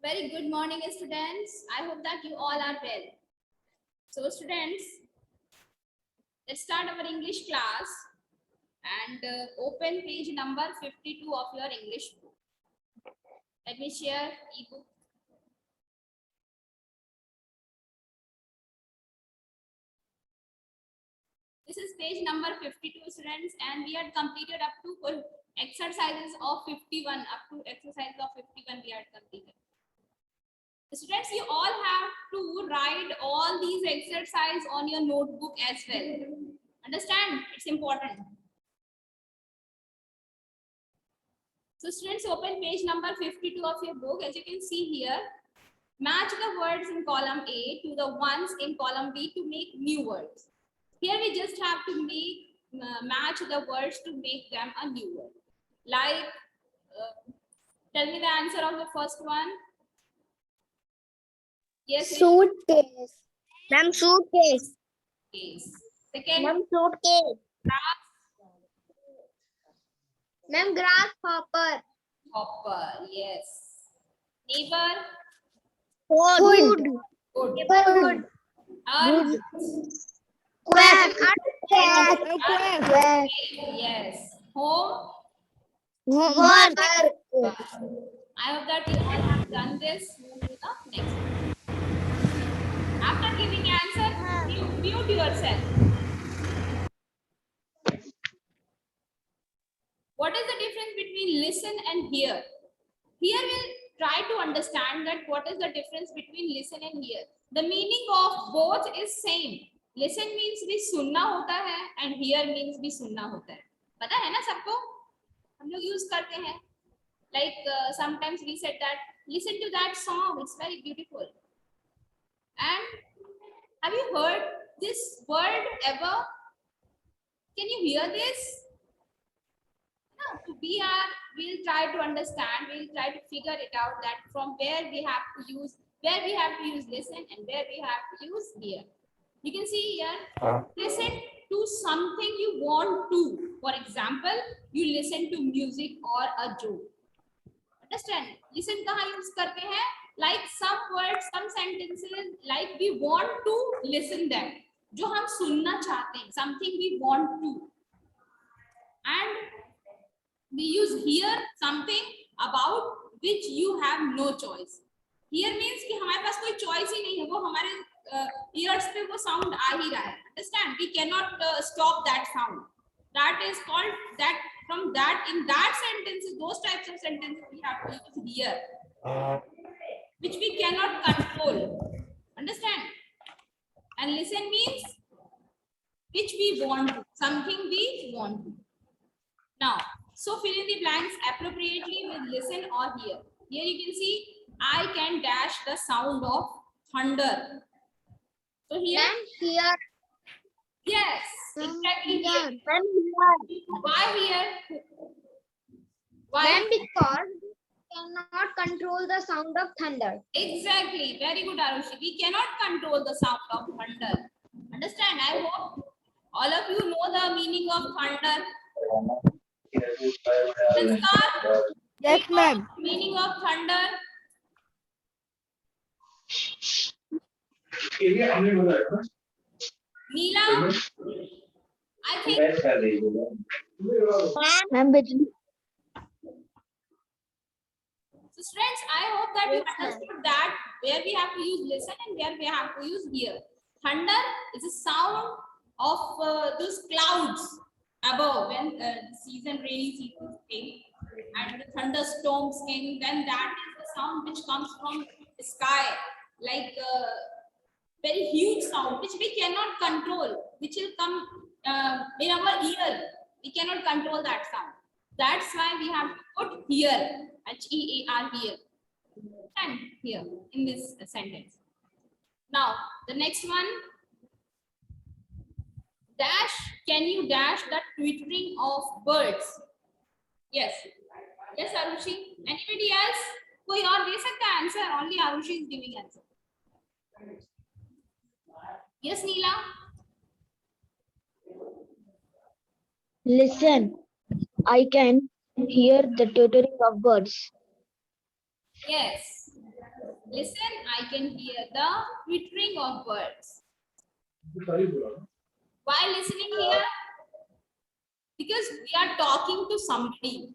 Very good morning, students. I hope that you all are well. So, students, let's start our English class and open page number 52 of your English book. Let me share ebook. This is page number 52, students, and we had completed up to exercises of 51. Up to exercise of 51, we had completed. Students, you all have to write all these exercises on your notebook as well. Understand? It's important. So students, open page number 52 of your book. As you can see here, match the words in column A to the ones in column B to make new words. Here we just have to make match the words to make them a new word. Like, tell me the answer of the first one. Yes. Suitcase. Ma'am, suitcase. Case. Second. Ma'am, suitcase. Grass. Ma'am, grasshopper. Hopper. Yes. Neighbor. Food. Good. Neighborhood. Earth. Quack. Quack. Yes. Home. Homework. I hope that you all have done this. Move to the next one. After giving answer, you mute yourself. What is the difference between listen and hear? Here we'll try to understand that what is the difference between listen and hear. The meaning of both is same. Listen means भी सुनना होता है and hear means भी सुनना होता है. पता है ना सबको? हम लोग use करते हैं. Like sometimes we said that listen to that song, it's very beautiful. And have you heard this word ever? Can you hear this? No, we'll try to understand, we'll try to figure it out that from where we have to use listen and where we have to use hear. You can see here, listen to something you want to. For example, you listen to music or a joke. Understand? Listen kahan use karte hain? Like some words, some sentences, like we want to listen them. जो हम सुनना चाहते हैं, something we want to. And we use hear something about which you have no choice. Hear means कि हमारे पास कोई choice ही नहीं है, वो हमारे ears पे वो sound आ ही रहा है. Understand? We cannot stop that sound. That is called that. From that, in that sentences, those types of sentences we have to use hear, which we cannot control. Understand? And listen means which we want to, something we want to. Now, so fill in the blanks appropriately with listen or hear. Here you can see, I can dash the sound of thunder. So here, Here. yes, exactly here. Why here? Why? Ma'am, because we cannot control the sound of thunder. Exactly. Very good, Arushi. We cannot control the sound of thunder. Understand? I hope all of you know the meaning of thunder. Sanskar? Yes, ma'am. Meaning of thunder? Neela? I think Ma'am, so friends, I hope that you understood that where we have to use listen and where we have to use hear. Thunder is a sound of those clouds above when the rainy season came and the thunderstorms came. Then that is the sound which comes from the sky, like very huge sound which we cannot control, which will come in our ear. We cannot control that sound. That's why we have to put here, H-E-A-R, here, and here in this sentence. Now, the next one, dash, can you dash the twittering of birds? Yes. Yes, Arushi. Anybody else? कोई और दे सकता है answer? Only Arushi is giving answer. Yes, Neela. listen. I can hear the twittering of birds. Yes. Listen, I can hear the twittering of birds. Why listening here? Because we are talking to somebody.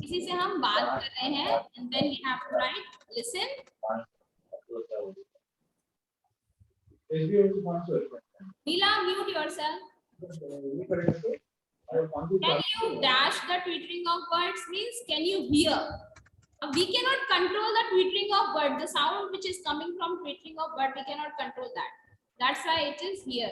किसी से हम बात कर रहे हैं, and then we have to write listen. Neela, mute yourself. Can you dash the twittering of birds? Means can you hear? We cannot control the twittering of bird. The sound which is coming from twittering of bird, we cannot control that. That's why it is here.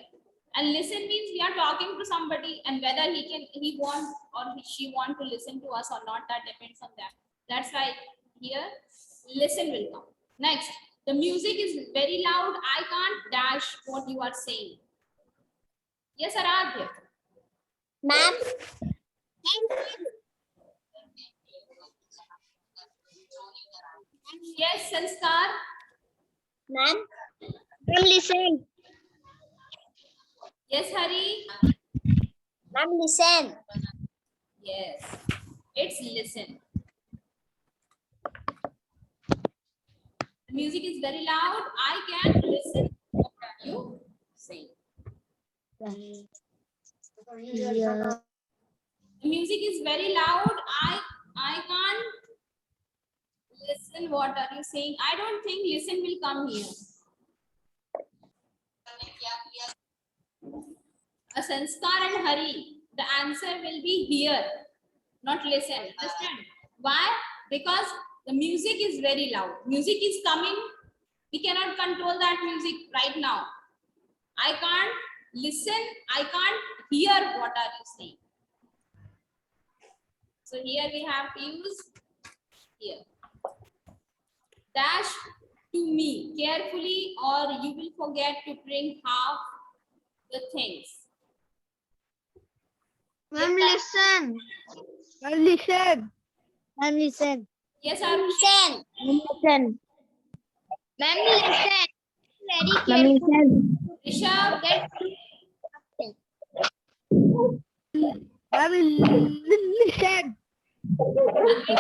And listen means we are talking to somebody, and whether he want or she want to listen to us or not, that depends on them. That's why here listen will come. Next, the music is very loud. I can't dash what you are saying. Yes, Aradhya. Ma'am. Yes, Sanskar. Ma'am. Ma'am, listen. Yes, Hari. Ma'am, listen. Yes, it's listen. The music is very loud. I can listen. What are you saying? Yeah. The music is very loud. I can't listen. What are you saying? I don't think listen will come here. A Sanskar and Hari. The answer will be here, not listen. Understand? Why? Because the music is very loud. Music is coming. We cannot control that music right now. I can't listen. I can't hear what are you saying. So here we have to use here. Dash to me carefully, or you will forget to bring half the things. Ma'am, listen. Ma'am, listen. Ma'am, listen. Yes, Arushi. Listen. Listen. Ma'am, listen. Very Ma'am, careful. listen. Rishabh, Ma'am, listen. Anvita,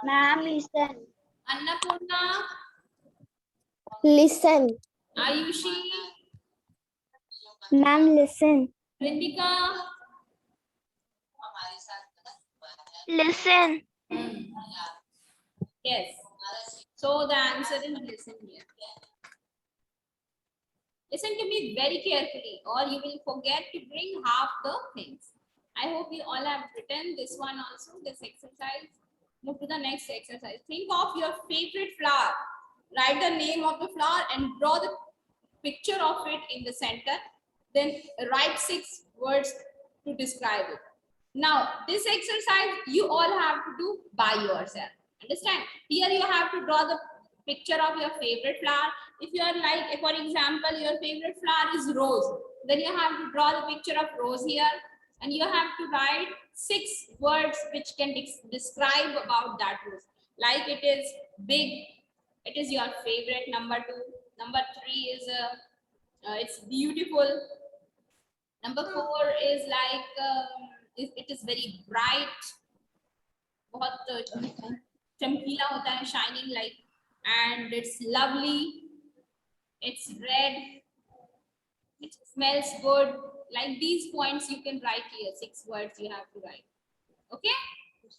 Ma'am, listen. Annapurna, Listen. Ayushi, Ma'am, listen. Rindika. Listen. Yes. So the answer is listen here. Listen to me very carefully, or you will forget to bring half the things. I hope you all have written this one also, this exercise. Move to the next exercise. Think of your favorite flower. Write the name of the flower and draw the picture of it in the center. Then write 6 words to describe it. Now, this exercise you all have to do by yourself. Understand? Here you have to draw the picture of your favorite flower. If you are like, for example, your favorite flower is rose, then you have to draw the picture of rose here, and you have to write 6 words which can describe about that rose. Like it is big, it is your favorite. Number 2, number 3 is it's beautiful. Number 4 is like it is very bright. बहुत चमकीला होता है, shining like, and it's lovely. It's red. It smells good. Like these points you can write here. 6 words you have to write. Okay.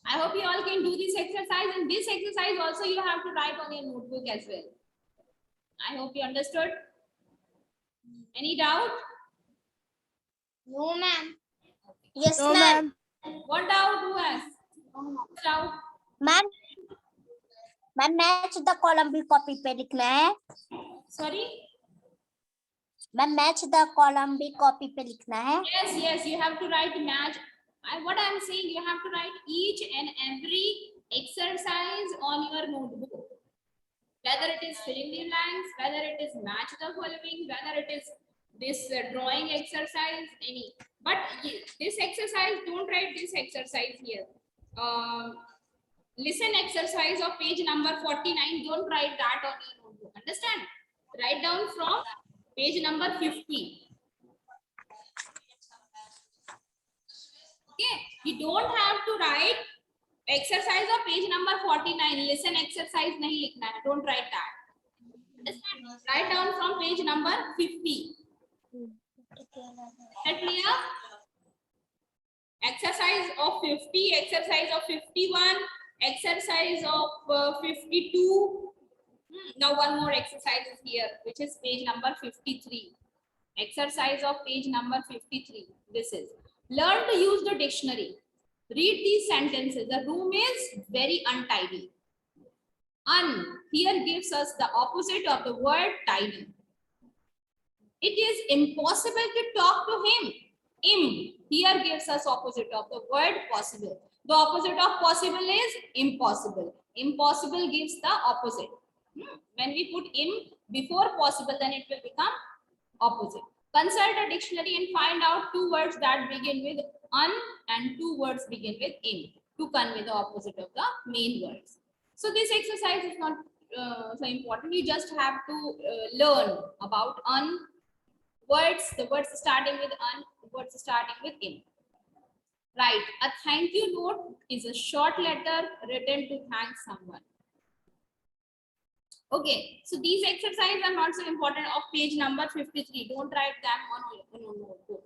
I hope you all can do this exercise, and this exercise also you have to write on your notebook as well. I hope you understood. Any doubt? No, ma'am. Yes, No, ma'am. What doubt? Who has? Doubt? Ma'am ma'am match the column भी copy पे लिखना है Sorry. Ma'am match the column भी copy पे लिखना है Yes, yes, you have to write match. What I'm saying, you have to write each and every exercise on your notebook. Whether it is fill in the blanks, whether it is match the following, whether it is this drawing exercise, any. But this exercise, don't write this exercise here. Listen exercise of page number 49, don't write that on your notebook. Understand? Write down from page number 50. Okay. You don't have to write exercise of page number 49. Listen exercise nahi likhna hai. Don't write that. Understand? Write down from page number 50. That clear? Exercise of 50, exercise of 51, exercise of 52. Now one more exercise is here, which is page number 53. Exercise of page number 53. This is learn to use the dictionary. Read these sentences. The room is very untidy. Un here gives us the opposite of the word tidy. It is impossible to talk to him. Im here gives us opposite of the word possible. The opposite of possible is impossible. Impossible gives the opposite. When we put im before possible, then it will become opposite. Consult a dictionary and find out two words that begin with un and two words begin with im to convey the opposite of the main words. So this exercise is not so important. You just have to learn about un words, the words starting with un, words starting with im. Right. A thank you note is a short letter written to thank someone. Okay, so these exercises are not so important of page number 53. Don't write them on your notebook.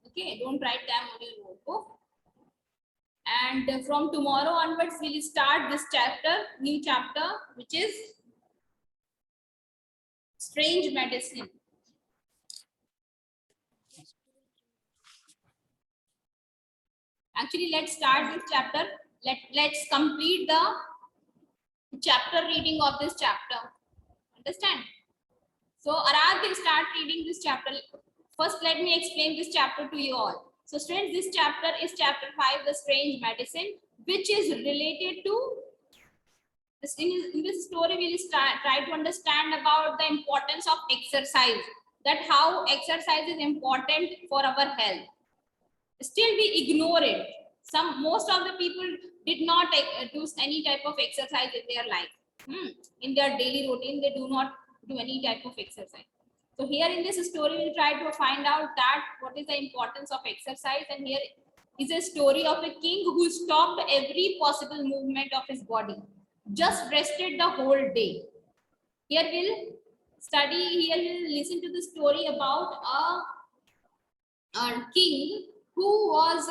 Okay, don't write them on your notebook. And from tomorrow onwards, we'll start this chapter, new chapter, which is strange medicine. Actually, let's start this chapter. Let's complete the chapter reading of this chapter. Understand? So Arad will start reading this chapter. First, let me explain this chapter to you all. So students, this chapter is chapter 5, the strange medicine, which is related to this. In this story, we will try to understand about the importance of exercise, that how exercise is important for our health. Still we ignore it. Most of the people did not do any type of exercise in their life. In their daily routine, they do not do any type of exercise. So here in this story, we'll try to find out that what is the importance of exercise. And here is a story of a king who stopped every possible movement of his body, just rested the whole day. Here we'll listen to the story about a king who was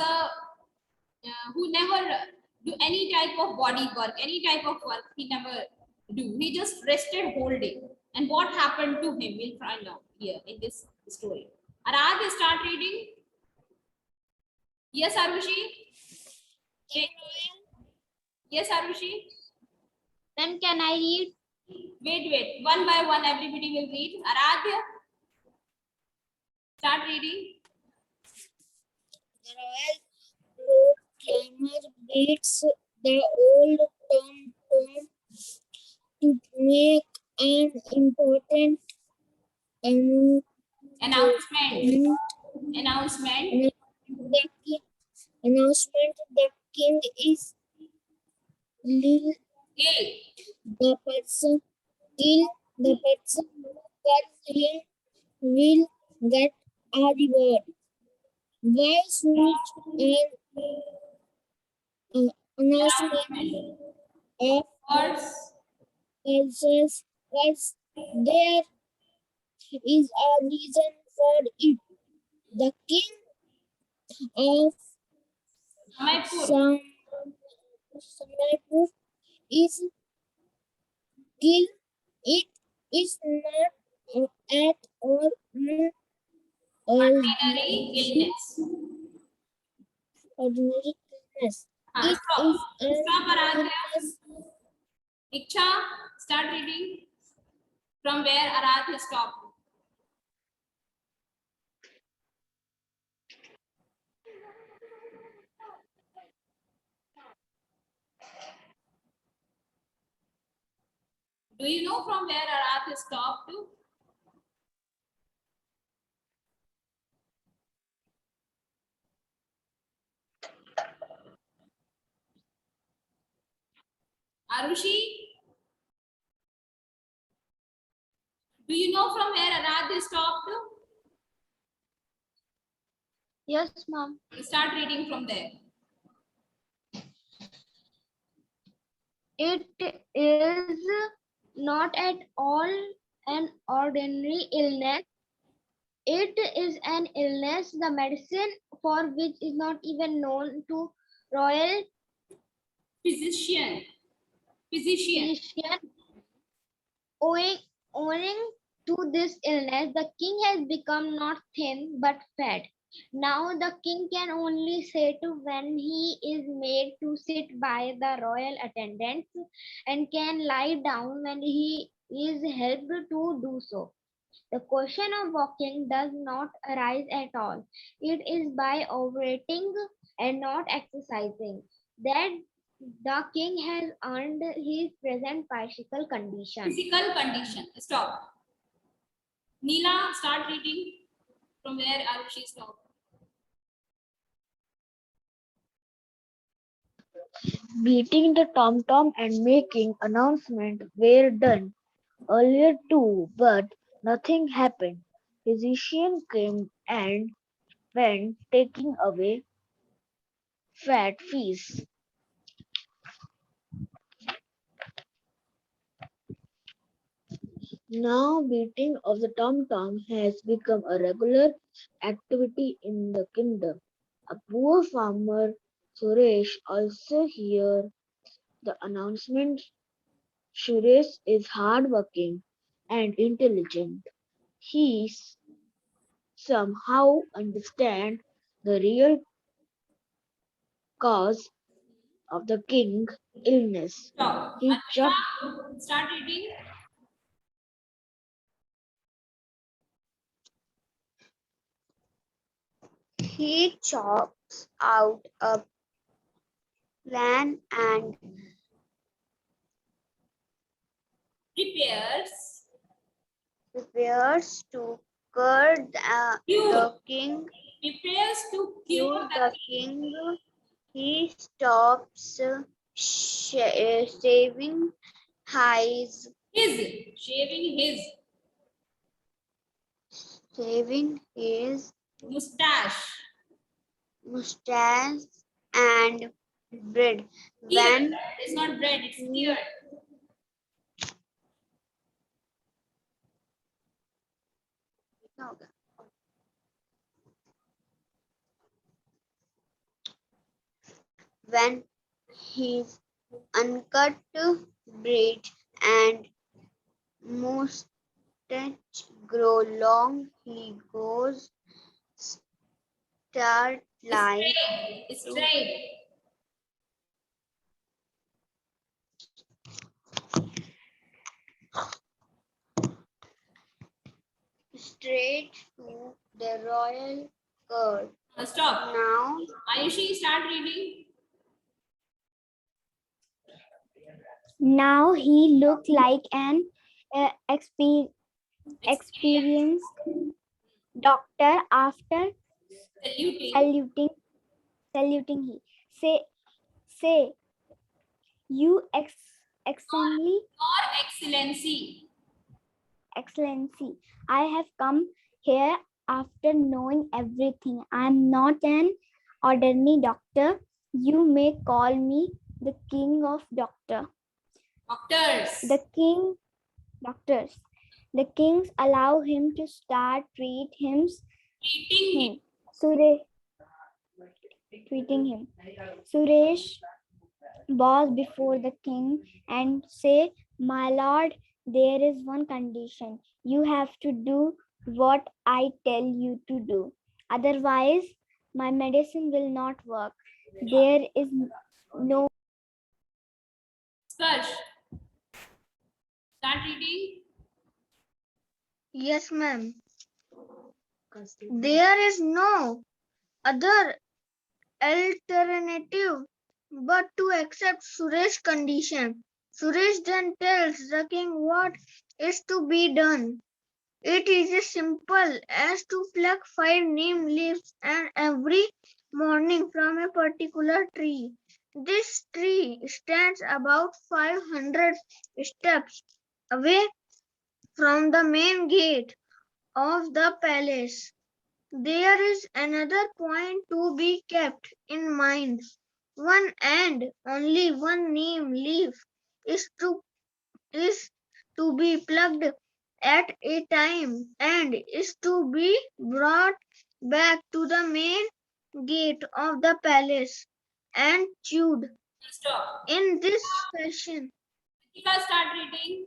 who never do any type of body work, any type of work he never do. He just rested whole day. And what happened to him, we'll find out here in this story. Arad, start reading. Yes, Arushi. Okay. Yes, Arushi. Then can I read? Wait. One by one, everybody will read. Aradhya, start reading. The royal proclaimer beats the old town to make an important announcement. The king is ill. The person who kills him will get a reward. Why such an announcement of curses? There is a reason for it. The king of Samaypur is killed. It is not at all Ordinary illness. It Stop. is Stop, Aradhya. illness. Iksha, start reading from where Aradhya stopped. Do you know from where Aradhya stopped to? Arushi, do you know from where Aradhya stopped to? Yes, ma'am. Start reading from there. It is not at all an ordinary illness. It is an illness, the medicine for which is not even known to royal Physician. physician. Owing to this illness, the king has become not thin but fat. Now the king can only sit when he is made to sit by the royal attendants, and can lie down when he is helped to do so. The question of walking does not arise at all. It is by operating and not exercising that the king has earned his present bicycle condition. Physical condition. Stop. Neela, start reading from where she stopped. Beating the tom-tom and making announcement were done earlier too, but nothing happened. Physician came and went, taking away fat fees. Now beating of the tom-tom has become a regular activity in the kingdom. A poor farmer, Suresh, also heard the announcement. Suresh is hardworking and intelligent. He somehow understands the real cause of the king's illness. Stop. He chopped Anusha, start reading. He chops out a plan and Prepares. prepares to cure Cure. the king. Prepares to cure Cure the the king. He stops shaving his shaving his mustache. mustache and beard. Beard. When It's not bread, it's he beard. when his uncut beard and mustache grow long, he goes start like Straight. straight to the royal court. Stop. Now Ayushi, start reading. Now he looked like an experienced doctor. After Saluting. saluting he say you excellency Your Excellency. excellency, I have come here after knowing everything. I am not an ordinary doctor. You may call me the king of doctor. Doctors. Doctors. The kings allow him to start Treating him. treating him. Suresh bows before the king and say, "My lord, there is one condition. You have to do what I tell you to do. Otherwise, my medicine will not work. There is no..." Sparsh. Start reading. Yes, ma'am. There is no other alternative but to accept Suresh's condition. Suresh then tells the king what is to be done. It is as simple as to pluck 5 neem leaves and every morning from a particular tree. This tree stands about 500 steps away from the main gate of the palace. There is another point to be kept in mind. One and only one neem leaf is to be plucked at a time and is to be brought back to the main gate of the palace and chewed Stop. in this fashion. Kritika, start reading.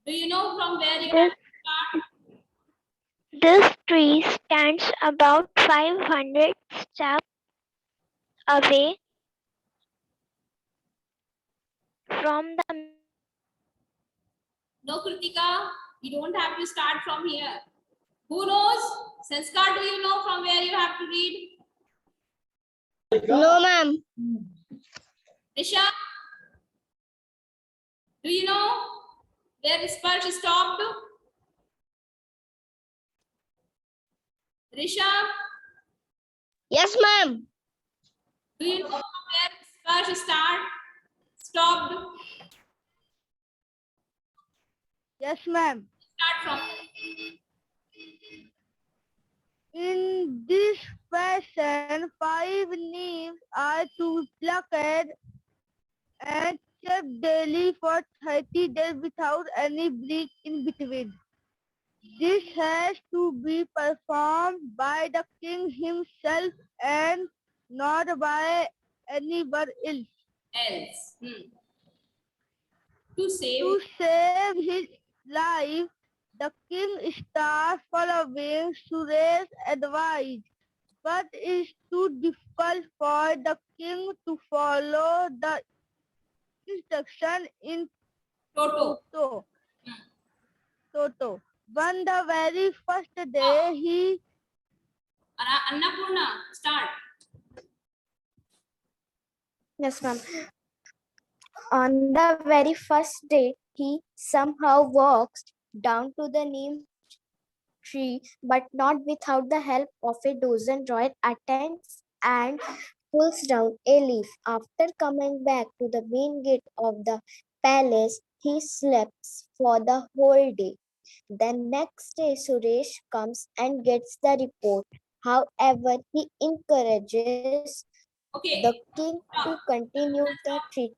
Do you know from where you have to start? This tree stands about 500 steps away from the No, Kritika, you don't have to start from here. Who knows? Sanskar, do you know from where you have to read? No, ma'am. Risha, do you know where Sparsh stopped? Risha, Yes, ma'am. do you know from where Sparsh stopped? Yes, ma'am. Start from. In this fashion, 5 leaves are to plucked and kept daily for 30 days without any break in between. This has to be performed by the king himself and not by anyone else. Else. To save. To save his life, the king starts following Suresh's advice, but it's too difficult for the king to follow the instruction in Toto. Toto. When the very first day he Annapurna, start. Yes, ma'am. On the very first day, he somehow walks down to the neem tree, but not without the help of a dozen royal attendants, and pulls down a leaf. After coming back to the main gate of the palace, he sleeps for the whole day. The next day, Suresh comes and gets the report. However, he encourages Okay. the king to continue the treatment.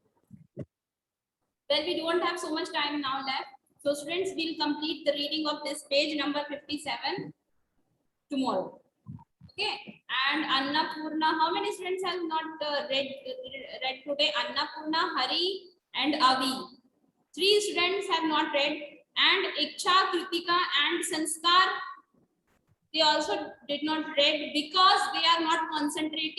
Well, we don't have so much time now left. So students will complete the reading of this page number 57 tomorrow. Okay. And Annapurna, how many students have not read today? Annapurna, Hari and Avi. 3 students have not read, and Iksha, Kritika and Sanskar, they also did not read because they are not concentrating